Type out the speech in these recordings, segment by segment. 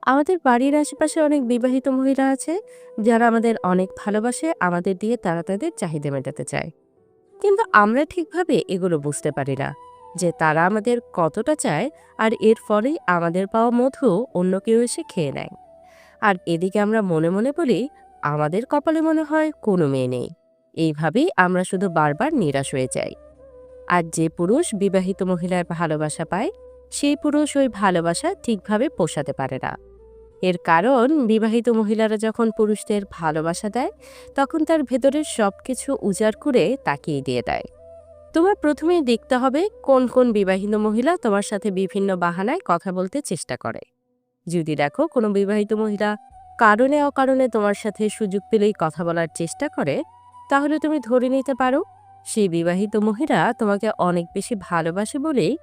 আমাদের বাড়ির আশেপাশে অনেক বিবাহিত মহিলা আছে যারা আমাদের অনেক ভালোবাসে, আমাদের দিয়ে তারা তাদের চাহিদা মেটাতে চায়। কিন্তু আমরা ঠিকভাবে এগুলো বুঝতে পারি না যে তারা আমাদের কতটা চায়, আর এর ফলেই আমাদের পাওয়া মধু অন্য কেউ এসে খেয়ে নেয়। আর এদিকে আমরা মনে মনে বলি, আমাদের কপালে মনে হয় কোনো মেয়ে নেই। এইভাবেই আমরা শুধু বারবার নিরাশ হয়ে যাই। আর যে পুরুষ বিবাহিত মহিলার ভালোবাসা পায়, সেই পুরুষ ওই ভালোবাসা ঠিকভাবে পোষাতে পারে না। এর কারণ, বিবাহিত মহিলারা যখন পুরুষদের ভালোবাসা দেয়, তখন তার ভেতরের সবকিছু উজাড় করে তাকিয়ে দিয়ে দেয়। তোমার প্রথমেই দেখতে হবে কোন কোন বিবাহিত মহিলা তোমার সাথে বিভিন্ন বাহানায় কথা বলতে চেষ্টা করে। যদি দেখো কোনো বিবাহিত মহিলা কারণে অকারণে তোমার সাথে সুযোগ পেলেই কথা বলার চেষ্টা করে, তাহলে তুমি ধরে নিতে পারো সেই বিবাহিত মহিলা তোমাকে অনেক বেশি ভালোবাসে বলেই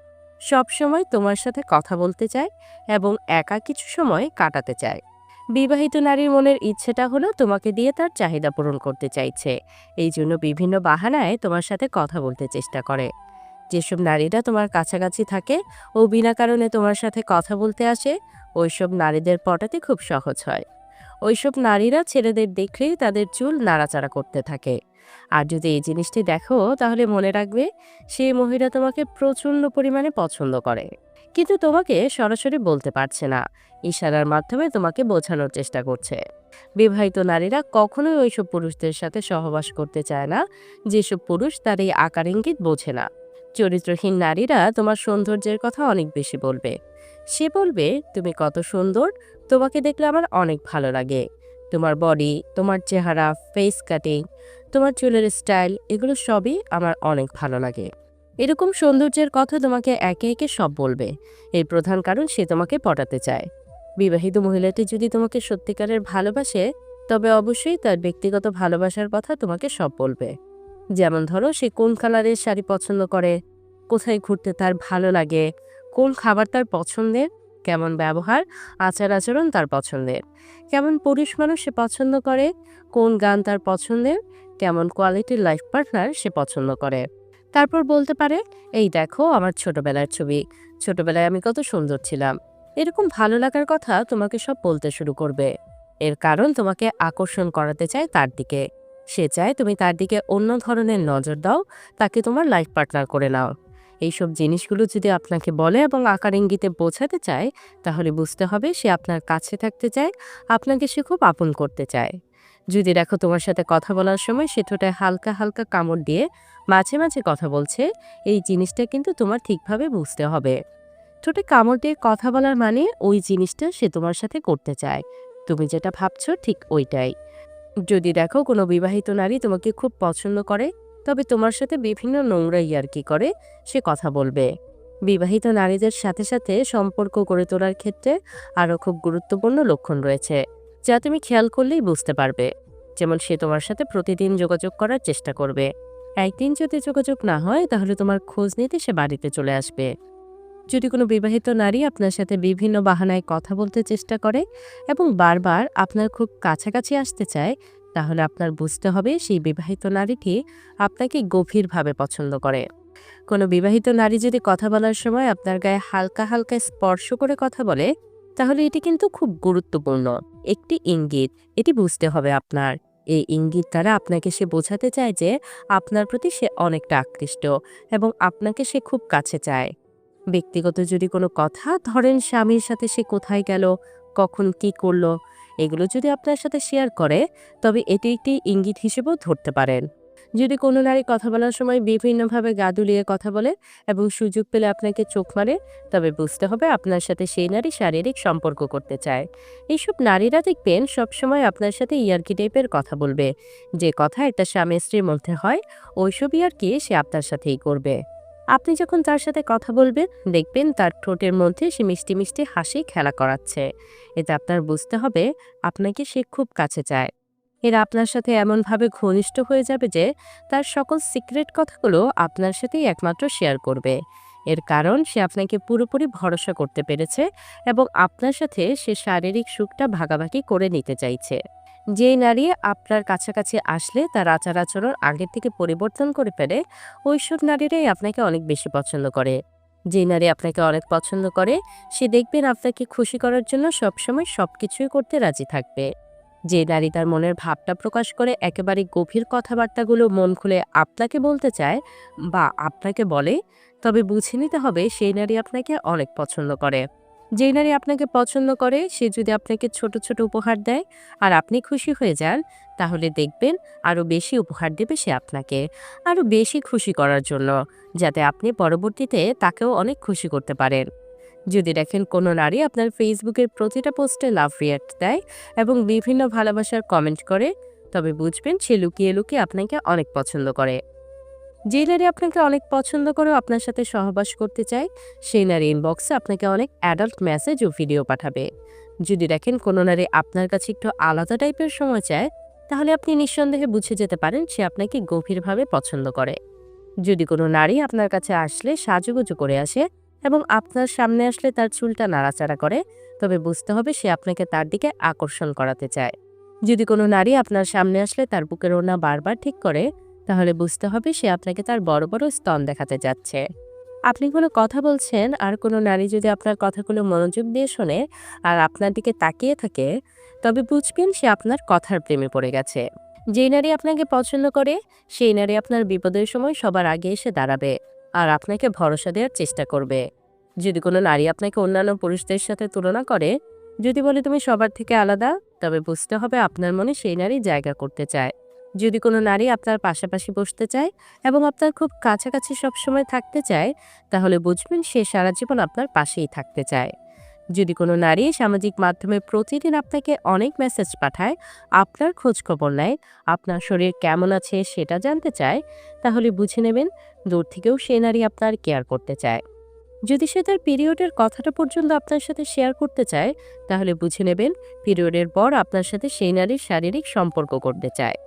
সবসময় তোমার সাথে কথা বলতে চায় এবং একা কিছু সময় কাটাতে চায়। বিবাহিত নারীর মনের ইচ্ছেটা হলো তোমাকে দিয়ে তার চাহিদা পূরণ করতে চাইছে, এই জন্য বিভিন্ন বাহানায় তোমার সাথে কথা বলতে চেষ্টা করে। যেসব নারীরা তোমার কাছাকাছি থাকে ও বিনা কারণে তোমার সাথে কথা বলতে আসে, ওইসব নারীদের পটাতে খুব সহজ হয়। ওইসব নারীরা ছেলেদের দেখলেই তাদের চুল নাড়াচাড়া করতে থাকে। আর যদি এই জিনিসটি দেখো, তাহলে মনে রাখবে সেই মহিলা তোমাকে প্রচণ্ড পরিমাণে পছন্দ করে, কিন্তু তোমাকে সরাসরি বলতে পারছে না, ইশারার মাধ্যমে তোমাকে বোঝানোর চেষ্টা করছে। বিবাহিত নারীরা কখনোই ওইসব পুরুষদের সাথে সহবাস করতে চায় না যেসব পুরুষ তার এই আকার ইঙ্গিত বোঝে না। চরিত্রহীন নারীরা তোমার সৌন্দর্যের কথা অনেক বেশি বলবে। সে বলবে, তুমি কত সুন্দর, তোমাকে দেখলে আমার অনেক ভালো লাগে। তোমার বডি, তোমার চেহারা, ফেস কাটিং, তোমার চুলের স্টাইল, এগুলো সবই আমার অনেক ভালো লাগে। এরকম সৌন্দর্যের কথা তোমাকে একে একে সব বলবে। এর প্রধান কারণ, সে তোমাকে পটাতে চায়। বিবাহিত মহিলাটি যদি তোমাকে সত্যিকারের ভালোবাসে, তবে অবশ্যই তার ব্যক্তিগত ভালোবাসার কথা তোমাকে সব বলবে। যেমন ধরো, সে কোন কালারের শাড়ি পছন্দ করে, কোথায় ঘুরতে তার ভালো লাগে, কোন খাবার তার পছন্দের, কেমন ব্যবহার আচার আচরণ তার পছন্দের, কেমন পুরুষ মানুষ সে পছন্দ করে, কোন গান তার পছন্দের, কেমন কোয়ালিটির লাইফ পার্টনার সে পছন্দ করে। তারপর বলতে পারে, এই দেখো আমার ছোটবেলার ছবি, ছোটবেলায় আমি কত সুন্দর ছিলাম। এরকম ভালো লাগার কথা তোমাকে সব বলতে শুরু করবে। এর কারণ, তোমাকে আকর্ষণ করাতে চায় তার দিকে। সে চায় তুমি তার দিকে অন্য ধরনের নজর দাও, তাকে তোমার লাইফ পার্টনার করে নাও। এইসব জিনিসগুলো যদি আপনাকে বলে এবং আকার ইঙ্গিতে বোঝাতে চায়, তাহলে বুঝতে হবে সে আপনার কাছে থাকতে চায়, আপনাকে সে খুব আপন করতে চায়। যদি দেখো তোমার সাথে কথা বলার সময় সে ঠোঁটে হালকা হালকা কামড় দিয়ে মাঝে মাঝে কথা বলছে, এই জিনিসটা কিন্তু তোমার ঠিকভাবে বুঝতে হবে। ঠোঁটে কামড় দিয়ে কথা বলার মানে ওই জিনিসটা সে তোমার সাথে করতে চায়। তুমি যেটা ভাবছো ঠিক ওইটাই। যদি দেখো কোনো বিবাহিত নারী তোমাকে খুব পছন্দ করে, তবে তোমার সাথে বিভিন্ন নোংরা ইয়ার্কি করে সে কথা বলবে। বিবাহিত নারীদের সাথে সাথে সম্পর্ক গড়ে তোলার ক্ষেত্রে আরও খুব গুরুত্বপূর্ণ লক্ষণ রয়েছে, যা তুমি খেয়াল করলেই বুঝতে পারবে। যেমন, সে তোমার সাথে প্রতিদিন যোগাযোগ করার চেষ্টা করবে। একদিন যদি যোগাযোগ না হয়, তাহলে তোমার খোঁজ নিতে সে বাড়িতে চলে আসবে। যদি কোনো বিবাহিত নারী আপনার সাথে বিভিন্ন বাহানায় কথা বলতে চেষ্টা করে এবং বারবার আপনার খুব কাছাকাছি আসতে চায়, তাহলে আপনার বুঝতে হবে সেই বিবাহিত নারীটি আপনাকে গভীরভাবে পছন্দ করে। কোনো বিবাহিত নারী যদি কথা বলার সময় আপনার গায়ে হালকা হালকা স্পর্শ করে কথা বলে, তাহলে এটি কিন্তু খুব গুরুত্বপূর্ণ একটি ইঙ্গিত। এটি বুঝতে হবে আপনার। এই ইঙ্গিত দ্বারা আপনাকে সে বোঝাতে চায় যে আপনার প্রতি সে অনেকটা আকৃষ্ট এবং আপনাকে সে খুব কাছে চায়। ব্যক্তিগত যদি কোনো কথা, ধরেন স্বামীর সাথে সে কোথায় গেল, কখন কি করলো, এগুলো যদি আপনার সাথে শেয়ার করে, তবে এটি একটি ইঙ্গিত হিসেবেও ধরতে পারেন। যদি কোনো নারী কথা বলার সময় বিভিন্নভাবে গা দুলিয়ে কথা বলে এবং সুযোগ পেলে আপনাকে চোখ মারে, তবে বুঝতে হবে আপনার সাথে সেই নারী শারীরিক সম্পর্ক করতে চায়। এইসব নারীরা দেখবেন সবসময় আপনার সাথে ইয়ার্কি টাইপের কথা বলবে। যে কথা একটা স্বামী স্ত্রীর মধ্যে হয়, ওইসব ইয়ার্কি সে আপনার সাথেই করবে। আপনি যখন তার সাথে কথা বলবেন, দেখবেন তার ঠোঁটের মধ্যে সে মিষ্টি মিষ্টি হাসি খেলা করাচ্ছে। এতে আপনার বুঝতে হবে আপনাকে সে খুব কাছে চায়। এরা আপনার সাথে এমনভাবে ঘনিষ্ঠ হয়ে যাবে যে তার সকল সিক্রেট কথাগুলো আপনার সাথেই একমাত্র শেয়ার করবে। এর কারণ, সে আপনাকে পুরোপুরি ভরসা করতে পেরেছে এবং আপনার সাথে সে শারীরিক সুখটা ভাগাভাগি করে নিতে চাইছে। যেই নারী আপনার কাছাকাছি আসলে তার আচার আচরণ আগের থেকে পরিবর্তন করে ফেলে, ওইসব নারীরাই আপনাকে অনেক বেশি পছন্দ করে। যে নারী আপনাকে অনেক পছন্দ করে সে দেখবেন আপনাকে খুশি করার জন্য সবসময় সবকিছুই করতে রাজি থাকবে। যে নারী তার মনের ভাবটা প্রকাশ করে একেবারে গভীর কথাবার্তাগুলো মন খুলে আপনাকে বলতে চায় বা আপনাকে বলে, তবে বুঝে নিতে হবে সেই নারী আপনাকে অনেক পছন্দ করে। যেই নারী আপনাকে পছন্দ করে সে যদি আপনাকে ছোট ছোট উপহার দেয় আর আপনি খুশি হয়ে যান, তাহলে দেখবেন আরও বেশি উপহার দেবে সে আপনাকে, আরও বেশি খুশি করার জন্য, যাতে আপনি পরবর্তীতে তাকেও অনেক খুশি করতে পারেন। যদি দেখেন কোনো নারী আপনার ফেসবুকের প্রতিটা পোস্টে লাভ রিয়াক্ট দেয় এবং বিভিন্ন ভালোবাসার কমেন্ট করে, তবে বুঝবেন সে লুকিয়ে লুকিয়ে আপনাকে অনেক পছন্দ করে। যে নারী আপনাকে অনেক পছন্দ করেও আপনার সাথে সহবাস করতে চায়, সেই নারী ইনবক্সে আপনাকে অনেক অ্যাডাল্ট মেসেজ ও ভিডিও পাঠাবে। যদি দেখেন কোনো নারী আপনার কাছে একটু আলাদা টাইপের সময় চায়, তাহলে আপনি নিঃসন্দেহে বুঝে যেতে পারেন সে আপনাকে গভীরভাবে পছন্দ করে। যদি কোনো নারী আপনার কাছে আসলে সাজুগুজু করে আসে এবং আপনার সামনে আসলে তার চুলটা নাড়াচাড়া করে, তবে বুঝতে হবে সে আপনাকে তার দিকে আকর্ষণ করাতে চায়। যদি কোনো নারী আপনার সামনে আসলে তার বুকের ওড়না বারবার ঠিক করে, তাহলে বুঝতে হবে সে আপনাকে তার বড় বড় স্তন দেখাতে যাচ্ছে। আপনি কোনো কথা বলছেন আর কোনো নারী যদি আপনার কথাগুলো মনোযোগ দিয়ে শোনে আর আপনার দিকে তাকিয়ে থাকে, তবে বুঝবেন সে আপনার কথার প্রেমে পড়ে গেছে। যেই নারী আপনাকে পছন্দ করে সেই নারী আপনার বিপদের সময় সবার আগে এসে দাঁড়াবে আর আপনাকে ভরসা দেওয়ার চেষ্টা করবে। যদি কোনো নারী আপনাকে অন্যান্য পুরুষদের সাথে তুলনা করে, যদি বলে তুমি সবার থেকে আলাদা, তবে বুঝতে হবে আপনার মনে সেই নারী জায়গা করতে চায়। যদি কোনো নারী আপনার পাশাপাশি বসতে চায় এবং আপনার খুব কাছাকাছি সবসময় থাকতে চায়, তাহলে বুঝবেন সে সারা জীবন আপনার পাশেই থাকতে চায়। যদি কোনো নারী সামাজিক মাধ্যমে প্রতিদিন আপনাকে অনেক মেসেজ পাঠায়, আপনার খোঁজ খবর নেয়, আপনার শরীর কেমন আছে সেটা জানতে চায়, তাহলে বুঝে নেবেন দূর থেকেও সে নারী আপনার কেয়ার করতে চায়। যদি সে তার পিরিয়ডের কথাটা পর্যন্ত আপনার সাথে শেয়ার করতে চায়, তাহলে বুঝে নেবেন পিরিয়ডের পর আপনার সাথে সেই নারীর শারীরিক সম্পর্ক করতে চায়।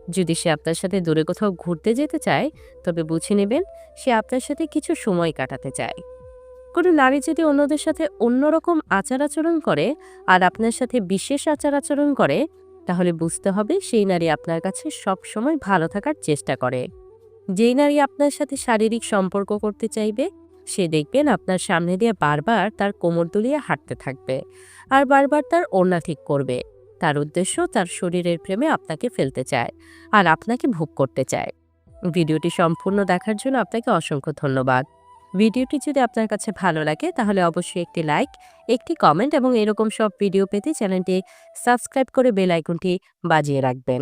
যদি সে আপনার সাথে দূরে কোথাও ঘুরতে যেতে চায়, তবে বুঝে নেবেন সে আপনার সাথে কিছু সময় কাটাতে চায়। কোনো নারী যদি অন্যদের সাথে অন্যরকম আচার আচরণ করে আর আপনার সাথে বিশেষ আচার আচরণ করে, তাহলে বুঝতে হবে সেই নারী আপনার কাছে সব সময় ভালো থাকার চেষ্টা করে। যেই নারী আপনার সাথে শারীরিক সম্পর্ক করতে চাইবে, সে দেখবেন আপনার সামনে দিয়ে বারবার তার কোমর দুলিয়ে হাঁটতে থাকবে আর বারবার তার ওড়না ঠিক করবে। তার উদ্দেশ্য তার শরীরের প্রেমে আপনাকে ফেলতে চায় আর আপনাকে ভোগ করতে চায়। ভিডিওটি সম্পূর্ণ দেখার জন্য আপনাকে অসংখ্য ধন্যবাদ। ভিডিওটি যদি আপনার কাছে ভালো লাগে তাহলে অবশ্যই একটি লাইক, একটি কমেন্ট এবং এরকম সব ভিডিও পেতে চ্যানেলটি সাবস্ক্রাইব করে বেল আইকনটি বাজিয়ে রাখবেন।